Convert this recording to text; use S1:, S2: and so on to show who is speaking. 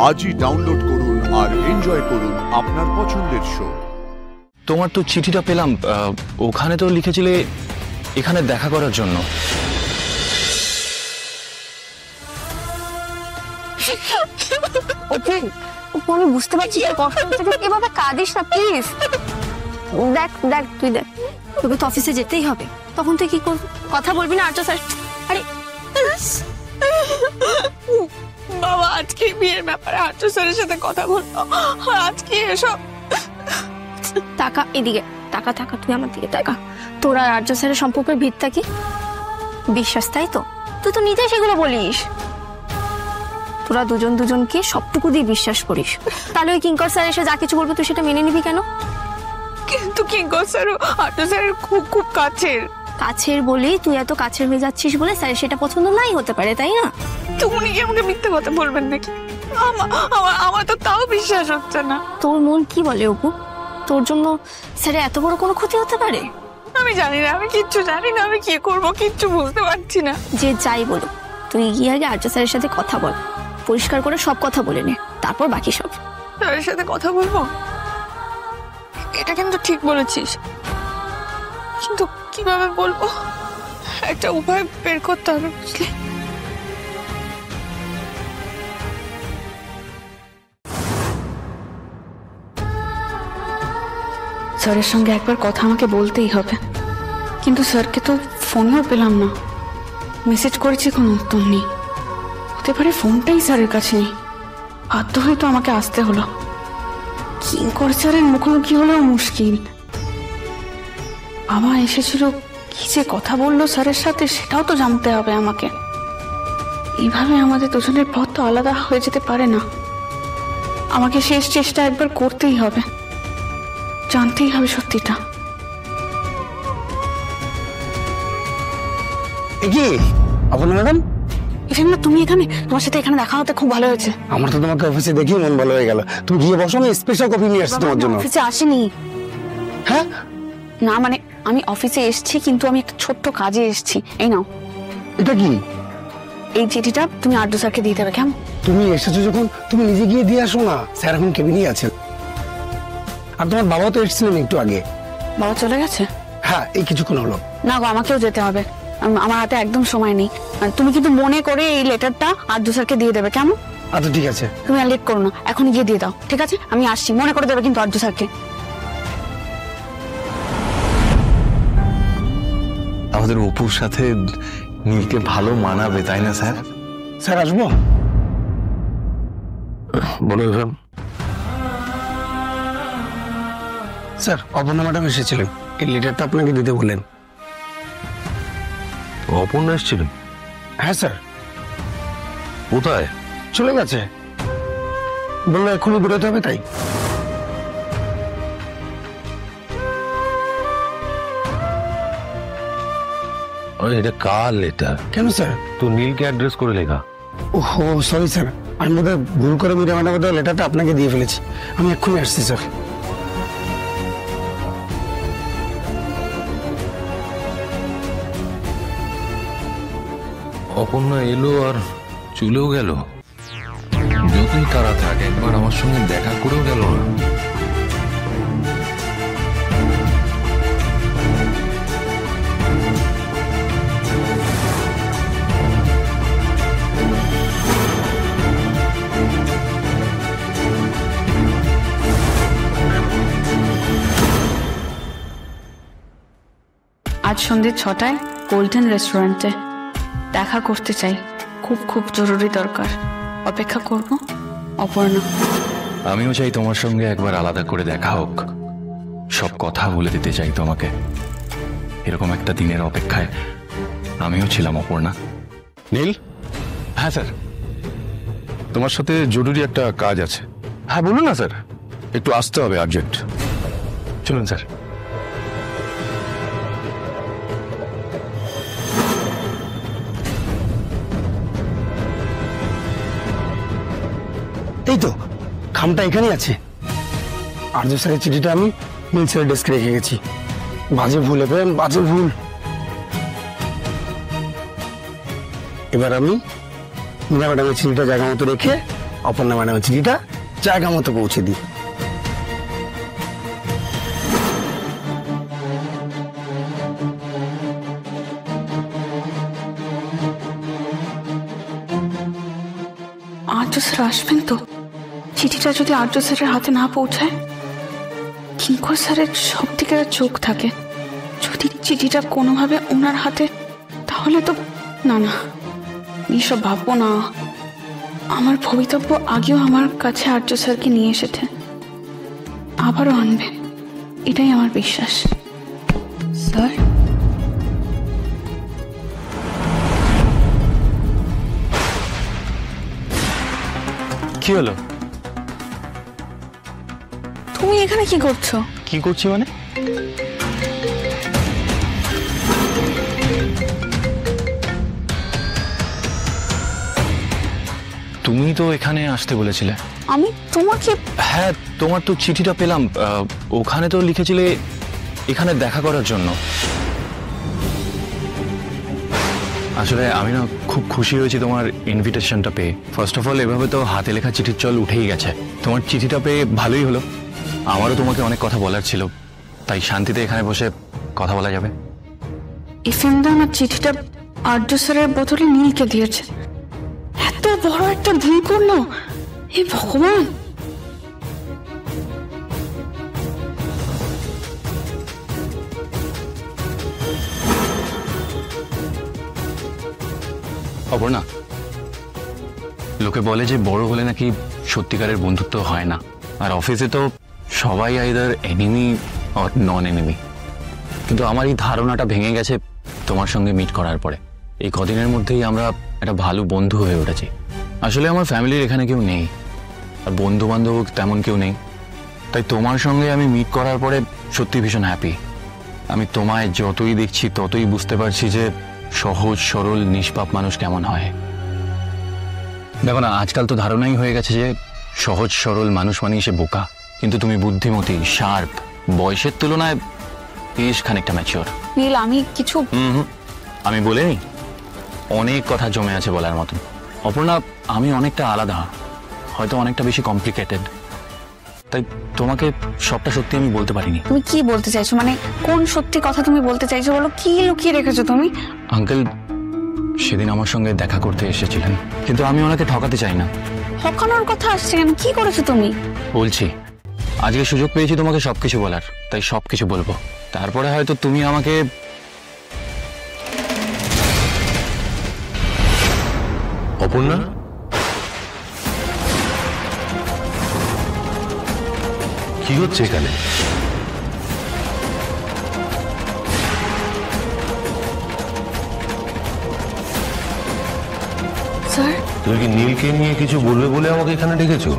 S1: আজই ডাউনলোড করুন আর এনজয় করুন আপনার পছন্দের শো।
S2: তোমার তো চিঠিটা পেলাম, ওখানে তো লিখেছিলে এখানে দেখা করার জন্য।
S3: আমি বুঝতে পারছি কষ্ট হচ্ছে, এভাবে কাঁদিস না প্লিজ। দেখ দেখ তুই দেখ, তোকে তো অফিসে যেতেই হবে, তখন তুই কি করবি? কথা বলবি না আর্য স্যার? আরে
S4: বাবা, আজকে বিয়ের ব্যাপারে আর্য স্যারের সাথে কথা বলতো, আর আজকে এসব।
S3: টাকা এদিকে, টাকা টাকা, তুই আমার দিকে টাকা। তোরা আর্য স্যারের সম্পর্কের ভিতটা কি? বিশ্বাস, তাই তো? তুই তো নিজে সেগুলো বলিস। তোরা দুজন দুজনকে সবটুকু দিয়ে বিশ্বাস করিস, তাহলে ওই কিঙ্কর স্যার এসে যা কিছু বলবে তুই সেটা মেনে নিবি কেন?
S4: কিন্তু কিঙ্কর স্যারও আর্য স্যারের খুব খুব কাছের।
S3: কাছের বলেই তুই এত কাছের হয়ে যাচ্ছিস বলে স্যার সেটা পছন্দ নাই হতে পারে, তাই না?
S4: তো উনি কি আমাকে মিথ্যে কথা বলবেন নাকি? আমার তো তাও বিশ্বাস হচ্ছে না।
S3: তোর মন কি বলে অপু? তোর জন্য স্যারের এত বড় কোনো ক্ষতি হতে পারে?
S4: আমি জানি না, আমি কিচ্ছু জানি না, আমি কি করবো কিচ্ছু বুঝতে পারছি না।
S3: যে যাই বলো, তুই গিয়ে আগে আর্য স্যারের সাথে কথা বল, পরিষ্কার করে সব কথা বলে নে, তারপর বাকি সব।
S4: স্যারের সাথে কথা বলবো, এটা কিন্তু ঠিক বলেছিস, কিন্তু কিভাবে বলবো? একটা উপায় বের করতে হবে, বুঝলি?
S5: স্যারের সঙ্গে একবার কথা আমাকে বলতেই হবে, কিন্তু স্যারকে তো ফোনেও পেলাম না, মেসেজ করেছি কোনো উত্তর নেই। হতে পারে ফোনটাই স্যারের কাছে নেই, বাধ্য হয়ে তো আমাকে আসতে হলো। কিঙ্কর স্যারের মুখোমুখি হলেও মুশকিল। বাবা এসেছিল, কি যে কথা বললো স্যারের সাথে সেটাও তো জানতে হবে আমাকে। এইভাবে আমাদের দুজনের পথ তো আলাদা হয়ে যেতে পারে না। আমাকে শেষ চেষ্টা একবার করতেই হবে, জানতেই হবে সত্যিটা।
S6: কি আপনার ম্যাডাম?
S5: এটা না, তুমি এখানে? তোমার সাথে এখানে দেখা হতে খুব ভালো হয়েছে।
S6: আমার তো তোমাকে অফিসে দেখি মন ভালো হয়ে গেল। তুমি গিয়ে বসো, আমি স্পেশাল কফি নিয়ে আসছি তোমার জন্য।
S5: অফিসে আসিনি।
S6: হ্যাঁ
S5: না মানে আমি অফিসে এসেছি, কিন্তু আমি একটা ছোট্ট কাজে এসেছি। এই নাও,
S6: এটা কি?
S5: এই চিঠিটা তুমি আর্য স্যারকে দিয়ে দেবে, কেমন?
S6: তুমি এসেছো যখন তুমি নিজে গিয়ে দিয়ে আসো না, স্যার এখন কেবিনেই আছেন। আর তোমার বাবা তো এসেছিলেন একটু আগে।
S5: বাবা চলে গেছে?
S6: হ্যাঁ, এই কিছুক্ষণ হলো।
S5: না গো, আমাকেও যেতে হবে, আমার হাতে একদম সময় নেই। তুমি কিন্তু মনে করে এই লেটারটা আর্য স্যারকে দিয়ে দেবে, কেমন?
S6: আচ্ছা ঠিক আছে।
S5: তুমি আর লেট করো না, এখন গিয়ে দিয়ে দাও, ঠিক আছে? আমি আসছি, মনে করে দেবে কিন্তু আর্য স্যারকে।
S2: আমাদের অপুর সাথে নীলকে ভালো মানাবে, তাই না স্যার?
S6: স্যার আসবো?
S2: বলো
S6: স্যার, অপর্ণা ম্যাডাম এসেছিলেন, এই লেটারটা আপনাকে দিতে বললেন।
S2: অপর্ণা এসেছিল?
S6: হ্যাঁ স্যার।
S2: কোথায়?
S6: চলে গেছে, বললো এক্ষুনি বেরোতে হবে, তাই।
S2: এটা কার লেটার?
S6: কেন স্যার?
S2: তো নীলকে অ্যাড্রেস করে লেখা।
S6: ওহো সরি স্যার, আমি বোধহয় ভুল করে মীরা ম্যাডামের লেটারটা আপনাকে দিয়ে ফেলেছি। আমি এক্ষুনি আসছি স্যার।
S7: অপর্ণা এলো আর চলেও গেল। যতই তারা থাক, একবার আমার সঙ্গে দেখা করেও গেল না।
S5: আজ সন্ধ্যে 6টায় গোল্ডেন রেস্টুরেন্টে দেখা করতে চাই, খুব খুব জরুরি দরকার। অপেক্ষা করব, অপর্ণা।
S2: আমিও চাই তোমার সঙ্গে একবার আলাদা করে দেখা হোক, সব কথা বলে দিতে চাই তোমাকে। এরকম একটা দিনের অপেক্ষায় আমিও ছিলাম, অপর্ণা।
S8: নীল?
S2: হ্যাঁ স্যার।
S8: তোমার সাথে জরুরি একটা কাজ আছে।
S2: হ্যাঁ বলুন না স্যার।
S8: একটু আসতে হবে, আর্জেন্ট।
S2: চলুন স্যার।
S6: এই তো, খামটা এখানেই আছে। আর্য স্যারের চিঠিটা আমি নীল স্যারের ডেস্কে রেখে গেছি। বাজে ভুল হবে, বাজে ভুল। এবার আমি মীরা ম্যাডামের চিঠিটা জায়গা মতো রেখে অপর্ণা ম্যাডামের চিঠিটা জায়গা মতো পৌঁছে দিই।
S5: আর্য স্যার আসবেন তো? চিঠিটা যদি আর্য স্যারের হাতে না পৌঁছায়, কিঙ্কর স্যারের সব দিকে চোখ থাকে, যদি চিঠিটা কোনোভাবে ওনার হাতে, তাহলে তো না না, এইসব ভাববো না। আমার ভবিতব্য আগেও আমার কাছে আর্য স্যারকে নিয়ে এসেছে, আবারও আনবে, এটাই আমার বিশ্বাস। স্যার,
S2: কি হলো?
S3: তুমি এখানে কি করছো?
S2: কি করছি মানে? তুমি তো এখানে আসতে বলেছিলে।
S3: আমি তোমাকে?
S2: হ্যাঁ, তোমার তো চিঠিটা পেলাম, ওখানে তো লিখেছিলে এখানে দেখা করার জন্য। আসলে আমি না খুব খুশি হয়েছি তোমার ইনভিটেশনটা পেয়ে। ফার্স্ট অফ অল, এভাবে তো হাতে লেখা চিঠির চল উঠেই গেছে। তোমার চিঠিটা পেয়ে ভালোই হলো। আমারও তোমাকে অনেক কথা বলার ছিল, তাই শান্তিতে এখানে বসে কথা বলা যাবে।
S5: ইফেন্দা আমার চিঠিটা আর্য স্যারের বদলে নীলকে দিয়েছে। এত বড় একটা ভুল করলো, হে ভগবান!
S2: অপর্ণা, লোকে বলে যে বড় হলে নাকি সত্যিকারের বন্ধুত্ব হয় না, আর অফিসে তো সবাই either enemy or non enemy. কিন্তু আমার এই ধারণাটা ভেঙে গেছে তোমার সঙ্গে মিট করার পরে। এই কদিনের মধ্যেই আমরা একটা ভালো বন্ধু হয়ে উঠেছি। আসলে আমার ফ্যামিলির এখানে কেউ নেই, আর বন্ধু বান্ধব তেমন কেউ নেই, তাই তোমার সঙ্গে আমি মিট করার পরে সত্যি ভীষণ হ্যাপি। আমি তোমায় যতই দেখছি ততই বুঝতে পারছি যে সহজ সরল নিষ্পাপ মানুষ কেমন হয়। দেখো না, আজকাল তো ধারণাই হয়ে গেছে যে সহজ সরল মানুষ মানেই সে বোকা, কিন্তু তুমি বুদ্ধিমতী, শার্প, বয়সের তুলনায় বেশ খানিকটা ম্যাচিওর।
S5: নীল, আমি কিছু
S2: আমি বলিনি, অনেক কথা জমে আছে বলার মতো। অপর্ণা, আমি অনেকটা আলাদা, হয়তো অনেকটা বেশি কমপ্লিকেটেড, তাই তোমাকে সবটা সত্যি আমি বলতে পারিনি।
S5: তুমি কি বলতে চাইছো? মানে কোন সত্যি কথা তুমি বলতে চাইছো বলো? কি লুকিয়ে রেখেছো তুমি?
S2: আঙ্কেল সেদিন আমার সঙ্গে দেখা করতে এসেছিলেন, কিন্তু আমি ওনাকে ঠকাতে চাই না।
S5: ঠকানোর কথা আসছে কেন? কি করেছো তুমি?
S2: বলছি, আজকে সুযোগ পেয়েছি তোমাকে সবকিছু বলার, তাই সবকিছু বলবো। তারপরে হয়তো তুমি আমাকে
S8: অপর্ণা, কি হচ্ছে এখানে?
S5: স্যার,
S8: তুমি কি নীলকে নিয়ে কিছু বলবে বলে আমাকে এখানে ডেকেছো?